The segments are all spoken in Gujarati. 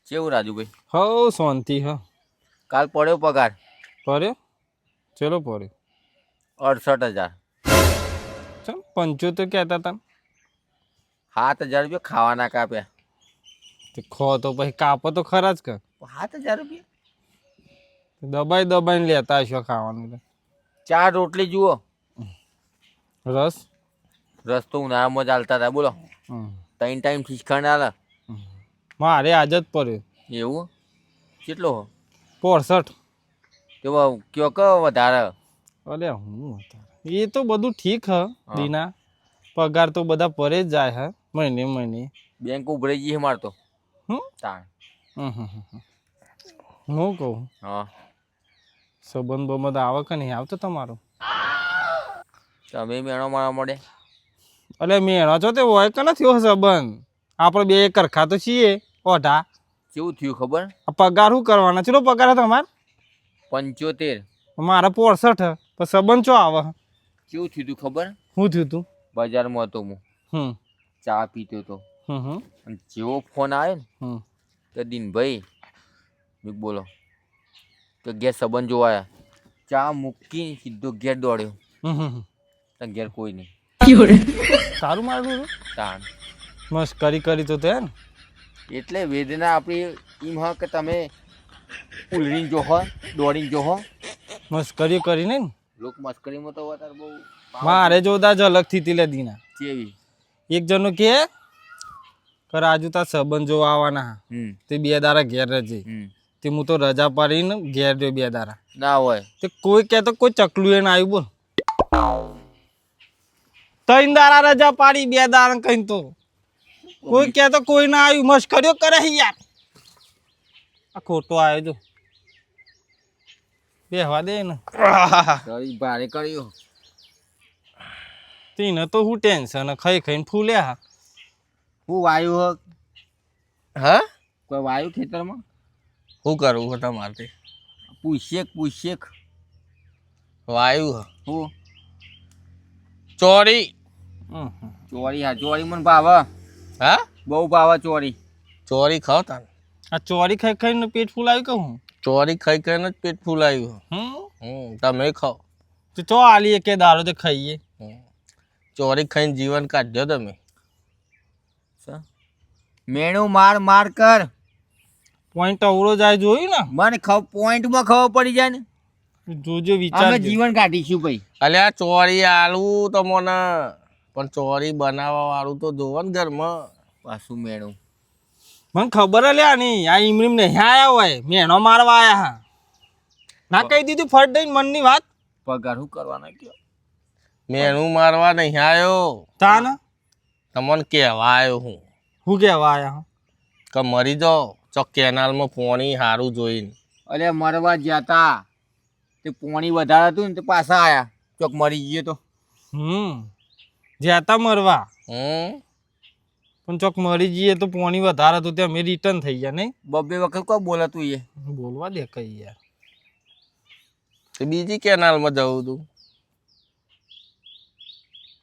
કેવું રાજુભાઈ? હો શાંતિ હ. કાલ પડ્યો પગાર પડ્યો? ચલો પડ્યો. 68,000. ચમ 75 કહેતા હતા. 7,000 રૂપિયા ખાવાના કાપ્યા. તે ખો તો પછી કાપો તો ખરા જ કે. 7,000 રૂપિયા? દબાઈ દબાઈને લેતા હશો ખાવાનું તો. 4 રોટલી જુઓ. રસ રસ તો ઉનાળામાં ચાલતા હતા. બોલો, 3 ટાઈમ ખીચખાંડ આલે. મારે આજ જ પડ્યો. એવું? કેટલો? 65. તો કયો કે વધારે? અલે હું હતા એ તો બધું ઠીક હ દીના. પગાર તો બધા પરે જ જાય હે મહિને મહિને. બેંક ઉભરાઈ ગઈ છે મારતો. તાણ. હું કહું હા, સંબંધ બમત આવે કે નહીં આવતો તમારો? તમે મેણો મારવા મળે. અલે મેણો છો તે હોય કે નથી થયો સંબંધ? આપણે બે કરખા તો છીએ ઓઢા. કેવું થયું ખબર? આ પગાર શું કરવાના? ચલો પગાર હતો અમારે 75. મારા 65 પણ સંબંધ ચો આવે? કેવું થયું તું ખબર? શું થયું તું? બજારમાં હતો હું, ચા પીતો હતો. અને જેવો ફોન આવ્યો ને તો દિનભાઈ મેં બોલો તો ઘેર સંબંધ જોવાયા. ચા મૂકી સીધો ઘેર દોડ્યો. ઘેર કોઈ નહીં. તારું મારું તાણ. મસ્કરી કરી તો તે ને. એટલે વેદના આપણી એમ હ કે તમે ઉલરીને જોહો, દોડીને જોહો. મસ્કરી કરીને ને લોક મસ્કરીમાં તો વધારે બહુ મારે જોતા ઝલક થી તી લે દીના. કેવી? એક જણનું કે રાજુ તાર સંબંધ જોવા આવવાના તે 2 દાડા ઘેર રહેજે. તે હું તો રજા પાડીને ઘેર રહ્યો 2 દાડા. ના હોય તે કોઈ કહેતો કોઈ ચકલું એને આવ્યું બોલ. 3 દાડા રજા પાડી 2 દાડા કઈ તો કોઈ કહેતો કોઈ ના આવ્યું. મસ્કરીઓ કરે યાર. આ ખોટો આવ્યો જો બેહવા દે ને. તારી ભારે કર્યો. તેને તો હું ટેન્શન ખાઈ ખાઈને ફૂલ્યા. હું વાયુ હ? હા, કોઈ વાયુ ખેતરમાં? શું કરવું તમારે? પૂછેક વાયુ હું ચોરી. ચોરી. હા, ચોરી મને ભાવે. હા, બહુ ભાવે ચોરી. ચોરી ખાવ તાન. આ ચોરી ખાઈ ખાઈને પેટ ફૂલાયું કહું. ચોરી ખાઈ ખાઈને જ પેટ ફૂલાયું. તમે ખાઓ તો ચો આલીએ કે દારૂ તો ખાઈએ. ચોરી ખાઈને જીવન કાઢ્યો તમે. મેણું માર કર. પોઈન્ટ અવળો જાય જોયું ને. મને પોઈન્ટમાં ખબર પડી જાય ને. જોજો વિચાર. અમે જીવન કાઢીશું ભાઈ. અલ્યા ચોરી આલું તમને, પણ ચોરી બનાવવા વાળું તો જોવો ને ઘરમાં. પાછું મેણું મને ખબર લ્યા નહીં. આ ઈમરીમ નહીં આયા હોય મેણો મારવા આયા હા. ના કહી દીધું ફટ દઈને મનની વાત. પગાર શું કરવાના કયો? મેણું મારવા નહીં આવ્યો. તા ને તમને કહેવા આવ્યો હું શું કહેવા આયા કે મરી જાઓ ચોક કેનાલમાં પોણી સારું જોઈને. અરે મરવા જતા તે પોણી વધારે હતું ને તે પાછા આયા. ચોક મરી ગયો તો જ્યાતા મરવા. હમ પણ ચોક મરી જઈએ તો પોણી વધારે હતું તે અમે રિટર્ન થઈ ગયા નહીં. 2 વખત કોઈ બોલાતું એ બોલવા દે કઈ યાર. તે બીજી કેનાલમાં જવું તું.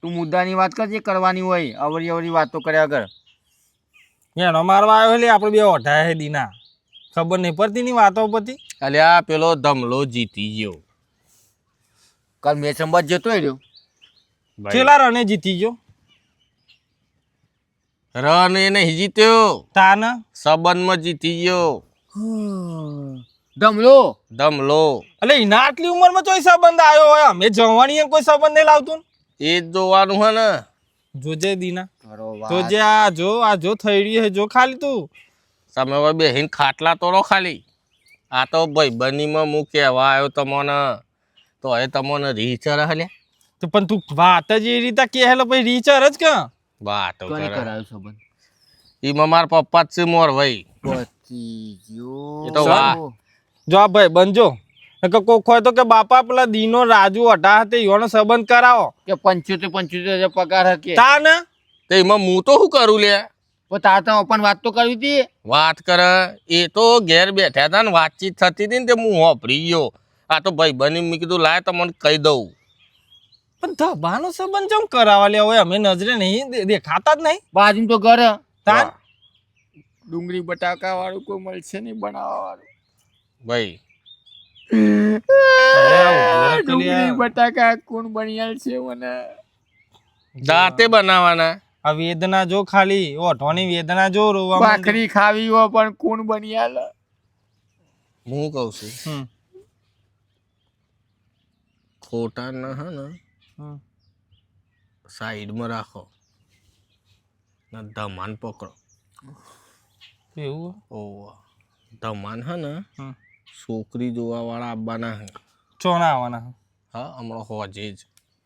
તું મુદ્દાની વાત કરજે કરવાની હોય. અવરી વાતો કર્યા વગર. મેણો મારવા આવ્યો એટલે આપણે બે ઓઢાય હે દીના. ખબર નહીં પડતી ની વાતો પરથી. અલ્યા પેલો ધમલો જીતી ગયો. કાલ મેચ રમવા જતો રહ્યો. છેલ્લા રને જીતી ગયો. રન એ નહીં જીત્યો, તાના સંબંધમાં જીતી ગયો. ધમલો. એટલે એના આટલી ઉંમરમાં કોઈ સંબંધ આવ્યો હોય? અમે જવાની કોઈ સંબંધ નહીં લાવતું. એ જ જોવાનું હે ને. જોજે દીના જોજે. આ જો થઈ રહી હે જો ખાલી તું. તમે હવે બેહીને ખાટલા તોડો ખાલી. આ તો ભાઈ બનીમાં હું કહેવા આવ્યો તમને, તો હવે તમને રીચર હલ્યા. તો પણ તું વાત જ એ રીતે કે હેલો પછી રીચર જ કે વાતો કોને કરે. કરાયો સંબંધ? એમાં મારા પપ્પા જ છે મોર ભાઈ. પતી ગયો. એ તો વાહ. જો આ ભાઈ બનજો કોક હોય તો કે બાપા પેલા દીનો રાજુ અઢા હતા એનો સંબંધ કરાવો કે 75,000 પગાર હકે. તા ને તો એમાં હું તો શું કરું લે? પણ તાર તો ઓપન વાત તો કરવી હતી. વાત કરે એ તો ઘેર બેઠા હતા ને વાતચીત થતી હતી ને તે હું હોપરી ગયો. આ તો ભાઈ બની મેં કીધું લાય તો મને કહી દઉં. પણ ધબાનો સંબંધ જેમ કરાવવા લે હોય અમે નજરે નહીં દેખાતા જ નહીં. બાજુ તો ઘર તાન ડુંગળી બટાકા વાળું કોઈ મળશે નહીં બનાવવા વાળું. ભાઈ ડુંગળી બટાકા કોણ બનિયાલ છે મને? દાંતે બનાવવાના. આ વેદના જો ખાલી ઓઠવાની વેદના જો રોવા માંડે. ભાખરી ખાવી હોય પણ કોણ બનિયાલ? હું કહું છું હમ ખોટા ના હે ને હમ. સાઈડમાં રાખો ને ધમાન પકડો. એવું ઓહ ધમાન હે ને હમ. છોકરી જોવા વાળા આવવાના હે. ચોના આવવાના હા હમણાં હોજે જ.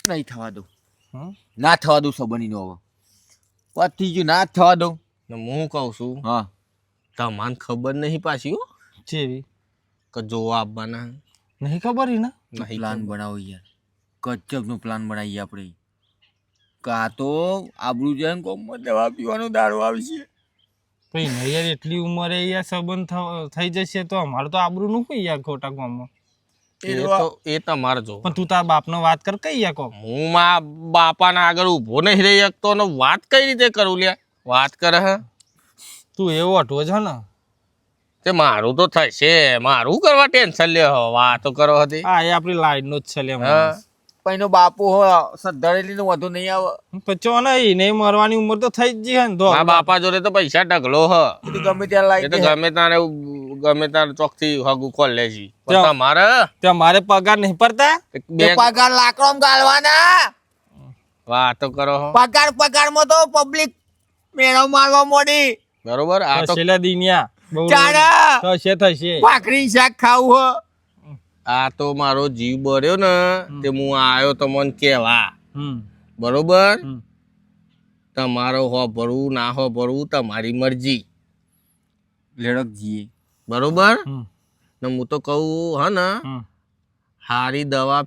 નહીં થવા દઉં, હમ ના થવા દઉં સંબંધીનો હવે. પતી ગયું, ના થવા દઉં. ને હું કહું છું હા, ધમાન ખબર નહીં પાછી હો જેવી કે જોવા આવવાના હે. નહીં ખબર ઈ ને નહીં પ્લાન ખબર. બનાવો યાર, ગજબનો પ્લાન બનાવીએ આપણે. કાં તો આબરૂ જાય ને કોમમાં દવા પીવાનો દારૂ આવશે. ભાઈ ને યાર એટલી ઉંમરે યાર સંબંધ થઈ જશે તો અમારે તો આબરૂ નું કઈ યાર ખોટા ગામમાં. એ તમારે જો. પણ તું તાર બાપનો વાત કર કઈ યાર કોમ. હું મા બાપાના આગળ ઊભો નહીં રહી શકતો ને વાત કઈ રીતે કરું લ્યા? વાત કરે હે તું એવો અટવો છે ને. તે મારું તો થશે, મારું કરવા ટેન્શન લ્યો. વાતો કરો હતી. હા એ આપણી લાઈન નો જ છે લે હા પૈનો બાપુ સદ્ધરેલી વધુ નહીં આવે. પચો નહીં નહીં મરવાની ઉંમર તો થઈ જ છે ને તો મારા બાપા જોડે તો પૈસા ઢગલો હ. એ તો ગમે ત્યાં એ તો લાવી ગમે તારે ચોકથી હગું ખોલ લેજી. પણ તમારે ત્યાં મારે પગાર નહીં પડતા. બે પગાર લાકડો ગાળવાના. વાતો કરો હો. પગારમાં તો પબ્લિક મેળો મારવા મોડી. બરોબર. આ તો છેલ્લા દિનિયા બહુ ચાડા થશે ભાખરી શાક ખાવું હો. આ તો મારો જીવ બળ્યો ને તે હું આવ્યો તમને કેવા. હમ બરોબર. હમ. તમારો હો ભરવું ના હો ભરવું તમારી મરજી. લેડકજીએ બરોબર. હમ ને હું તો કહું હ ને હમ. હારી દવા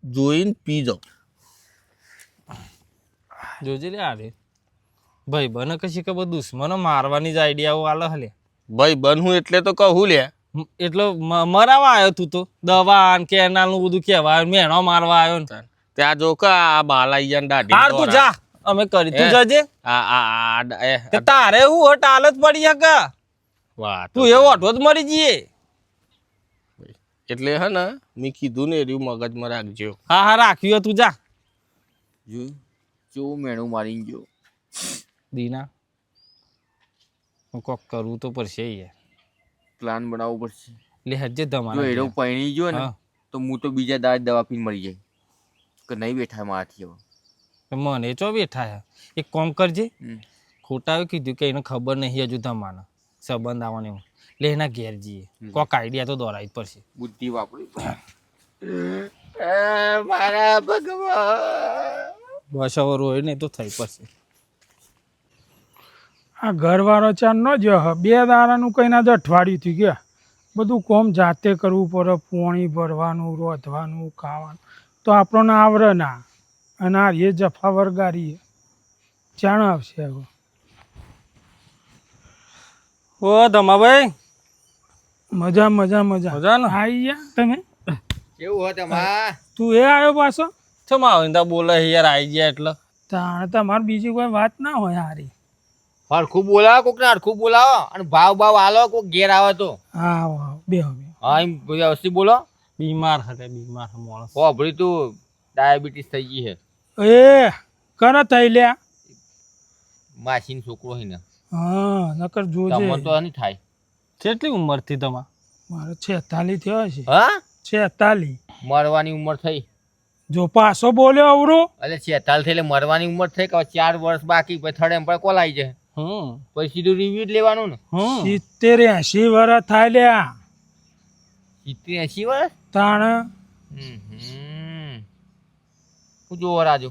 જોઈને પીજો. જોજે લે આ રે ભાઈ બને કશી ખબર દુશ્મનો મારવાની જ આઈડિયાઓ આલે હલે. ભાઈ બનવું એટલે તો કહું લે. એટલે મરાવા આવ્યો તું તો દવા ને કેનાલ નું બધું કેવા મેણો મારવા આવ્યો ને. ત્યાં જો કે આ બાલાઈયા દાઢી હાર તું જા અમે કરી તું જજે. આ તારે હું હટ હાલત પડી હકે વાત તું એવો અઠો જ મરી જઈએ. એટલે હે ને મેં કીધું ને એર્યું મગજમાં રાખજો. હા હા રાખ્યું તું જા. જોયું કેવું મેણું મારી ગયો. દીના હું કોક કરવું તો પડશે યાર. પ્લાન બનાવવો પડશે. લે હજે જો તમારા એરો પૈણી ગયો ને હા. તો હું તો બીજા દાડ દવા પીને મરી જાય કે નહીં બેઠા મારાથી હવે. મને ચો બેઠા હે એક કોમ કરજે. હમ. ખોટા કીધું કે એને ખબર નહીં હજુ તમારે સંબંધ આવવાનો એવું. લે એના ઘેર જઈએ કોક આઈડિયા તો દોરાવી જ પડશે. બુદ્ધિ વાપરી મારા ભગવાન. બસ હવે રોય નહીં તો થઈ પડશે. આ ઘરવાળો ચાર ન જ બે દાડાનું કઈ ના જ અઠવાડિયું થઈ ગયા બધું કોમ જાતે કરવું પડે પોણી ભરવાનું રોધવાનું ખાવાનું તો આપણને આવરે ના અને આ એ જફા વરગારીએ જાણ આવશે હવે. ઓ ધમાભાઈ મજા મજા મજા મજા ને આવી ગયા તમે કેવું હોય તમારે? તું એ આવ્યો પાછો ચમ આવીને બોલે યાર આવી ગયા એટલે તાણે તમારે બીજી કોઈ વાત ના હોય હારી. હરખું બોલાવો કોક ને હરખું બોલાવો અને ભાવ આલો કોક ઘેર આવે તો. હા વાહ બે હા એમ વ્યવસ્થિત બોલો. બીમાર હતા બીમાર માણસ. હોભળી તું ડાયાબિટીસ થઈ ગઈ છે. એ કરે થઈ લ્યા માસીનો છોકરો છે ને હા નકર જોજે તમને તો નહીં થાય. કેટલી ઉંમર થી તમારે? મારે 46 થયો છે હા 46. મરવાની ઉંમર થઈ. જો પાછો બોલ્યો અવરો એટલે 46 થઈ એટલે મરવાની ઉંમર થઈ કે 4 વર્ષ બાકી પછી થડે એમ કોલ આવી જાય પછી સીધું રિવ્યુ જ લેવાનું ને. 70-80 વર્ષ થાય લ્યા 70-80 વર્ષ તાણ હું જોવો રાજુ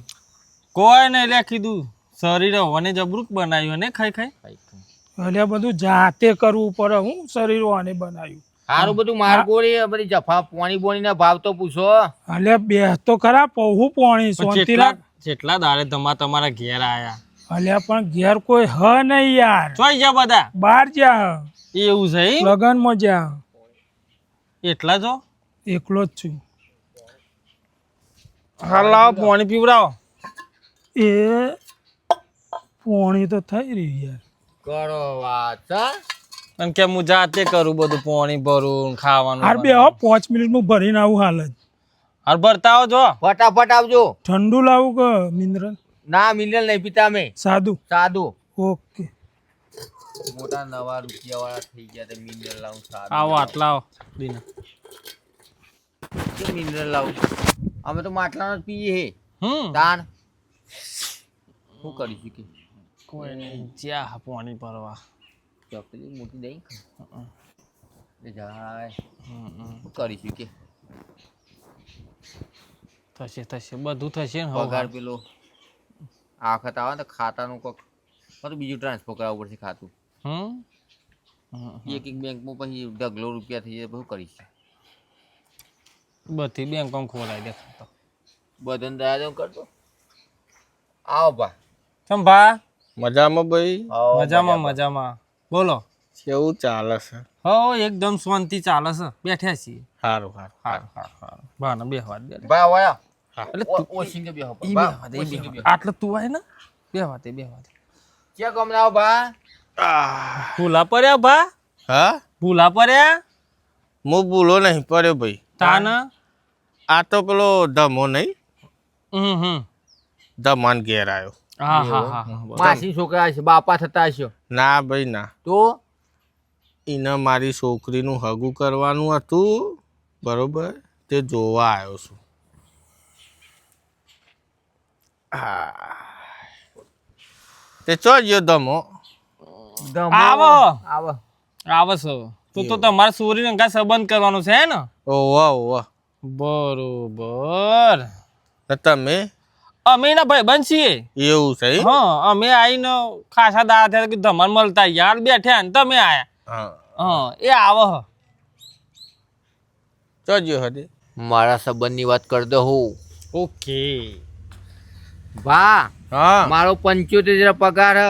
કોઈ નહીં લે કીધું શરીર હોને જબરૂક બનાવ્યું ને ખાઈ ખાઈ. એટલે બધું જાતે કરવું પડે હું શરીર આને બનાવ્યું સારું બધું મારગોળી બધી જફા પોણી બોણી ના ભાવ તો પૂછો. એટલે બે તો ખરા પહું પોણી શાંતિ રાખ. જેટલા દાડે તમારા ઘેર આયા એટલે પણ ઘેર કોઈ હ નહીં યાર ચોઈ જા બધા બહાર જા એવું છે એમ? લગનમાં જા એટલા જો એકલો જ છું. હાલ લાવો પાણી પીવડાવો. એ પોણી તો થઈ રહ્યું યાર કરો વાત હા? અને કે હું જાતે કરું બધું, પાણી ભરું ખાવાનું. હાર બે 5 મિનિટમાં ભરીને આવું હાલ જ. હાર ભરતા આવો જો. ફટાફટ આવજો. ઠંડુ લાવું કે મિનરલ? ના મિનરલ નહીં પીતા અમે, સાદું? સાદું. ઓકે. મોટા નવા રૂપિયા વાળા થઈ ગયા તો મિનરલ લાવું સાદું. આવો આટલા આવો દીના. કે મિનરલ લાવું? અમે તો માટલાનો જ પીએ હે. હમ તાણ શું કરીશું કે કોઈ નહીં, જ્યાં પાણી ભરવા. ચોકલી મોટી દહીં એ જાય શું કરીશું કે થશે થશે બધું થશે ને. પગાર પેલો આ વખત આવે ને તો ખાતાનું કોક તો બીજું ટ્રાન્સફર કરાવવું પડશે ખાતું. એક બેંકમાં પછી ઢગલો રૂપિયા થઈ જાય શું કરીશું? બધી બેંકોમાં ખોલાઈ દે ખાતો. બધાને દયા કરતો. આવો ભા. સંભા મજામાં ભાઈ? મજામાં મજામાં. બોલો કેવું ચાલે છે? હો એકદમ શાંતિ ચાલે છે, બેઠ્યા છીએ. સારું સારું. હારું હારું હારું. ભાને બેહવા દે. ભા વાયા એટલે તું ઓશિંગે બેહો ઈ ભા બેહવા દે, ઈ ઓશિંગે બેહવા દે. બેહો. આટલે તું આય ને બેહવા દે બેહવા દે. ક્યાં ગામ આવો ભા? ભૂલા પડ્યા ભા? હા, ભૂલા પડ્યા? હું ભૂલો નહીં પડ્યો ભાઈ. તાના આ તો પેલો ધમો નહીં, હમ ધમાન ઘેર આવ્યો. હા હા હા હા. માસી છોકરા હશે, બાપા થતા હશો ના ભાઈ ના, તો એને મારી છોકરીનું હગું કરવાનું હતું, બરોબર, તે જોવા આવ્યો છું. હા, તે ચો ગયો ધમો? આવો આવો આવે છે તો તમારે સોરી અંગા સંબંધ કરવાનો છે હે ને? ઓવા ઓવા. બરોબર. ને તમે અમે એના ભાઈબંધ છીએ. એવું છે એમ? હા, અમે આવીને ખાસા દાડા થયા કે ધમાન મળતા યાર બેઠ્યા ને તમે આયા. હા, હા એ આવો હ. ચો ગયો હતી? મારા સંબંધની વાત કર દો હું. ઓકે. ભા હા. મારો 75,000 પગાર હ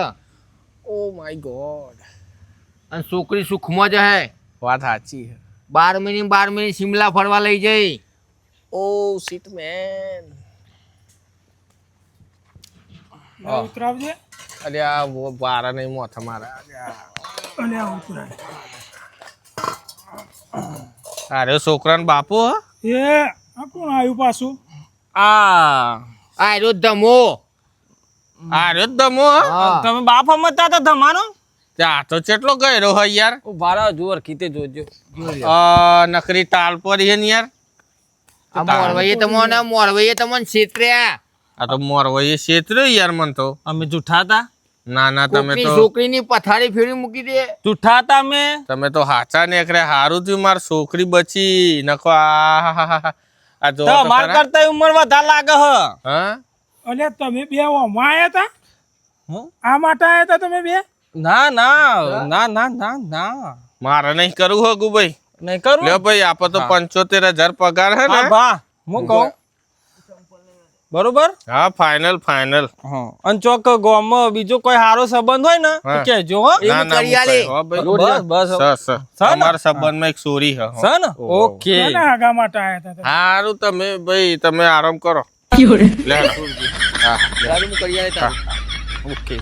ઓ માય ગોડ. અને છોકરી સુખમાં જ હે. વાત સાચી છે. 12 મહિને શિમલા ફરવા લઈ જઈ. ઓ શીટ મેન. ઉતરાવજે. અરે આ વારા નહીં મોથા મારા. અને આ ઉતરાય. અરે છોકરાનો બાપુ હ? એ આ કોણ આવ્યું પાછું? આ રહ્યો ધમો. અરે ધમો હ? હા. તમે બાપ સમજતા હતા ધમાનો? ત્યાં તો કેટલો ગયરો હોય યાર. ભાડા જોર કીતે જોજો. નકરી ટાલ પર છે ને યાર. આ મોરવાઈએ તમને છેતર્યા. આ તો મોરવાઈ ક્ષેત્ર યાર મન તો. અમે જૂઠા હતા? ના ના, તમે કોકની તો છોકરીની પથારી ફેરી મૂકી દે. જૂઠા હતા અમે? તમે તો હાચા નીકળ્યા. હારું થયું મારી છોકરી બચી. નખો આ જો તો માર કરતા ઉંમર વધારે લાગે હ. હા, અલ્યા તમે બે ઓમાં આવ્યા હતા? હં? આ માટે આવ્યા હતા તમે બે? ના ના ના ના ના ના મારે નહીં કરવું હગુ ભાઈ. નહીં કરું. લ્યો ભાઈ, આપો તો 75,000 પગાર હે ને? હા ભા હું કહું બરોબર. હા, ફાઇનલ ફાઇનલ. હા, અને ચોક ગામમાં બીજો કોઈ સારો સંબંધ હોય ને તો હા. કહેજો હો. ના ના, કરી આલે. હો ભાઈ. બસ બસ તમારા સંબંધમાં એક ચોરી હે. છે ને? ઓકે. કોના આગા માટે આવ્યા હતા તમે? હારું, તમે ભાઈ તમે આરામ કરો. લે હા, ચાલો હું કરી આલે તારું. ઓકે.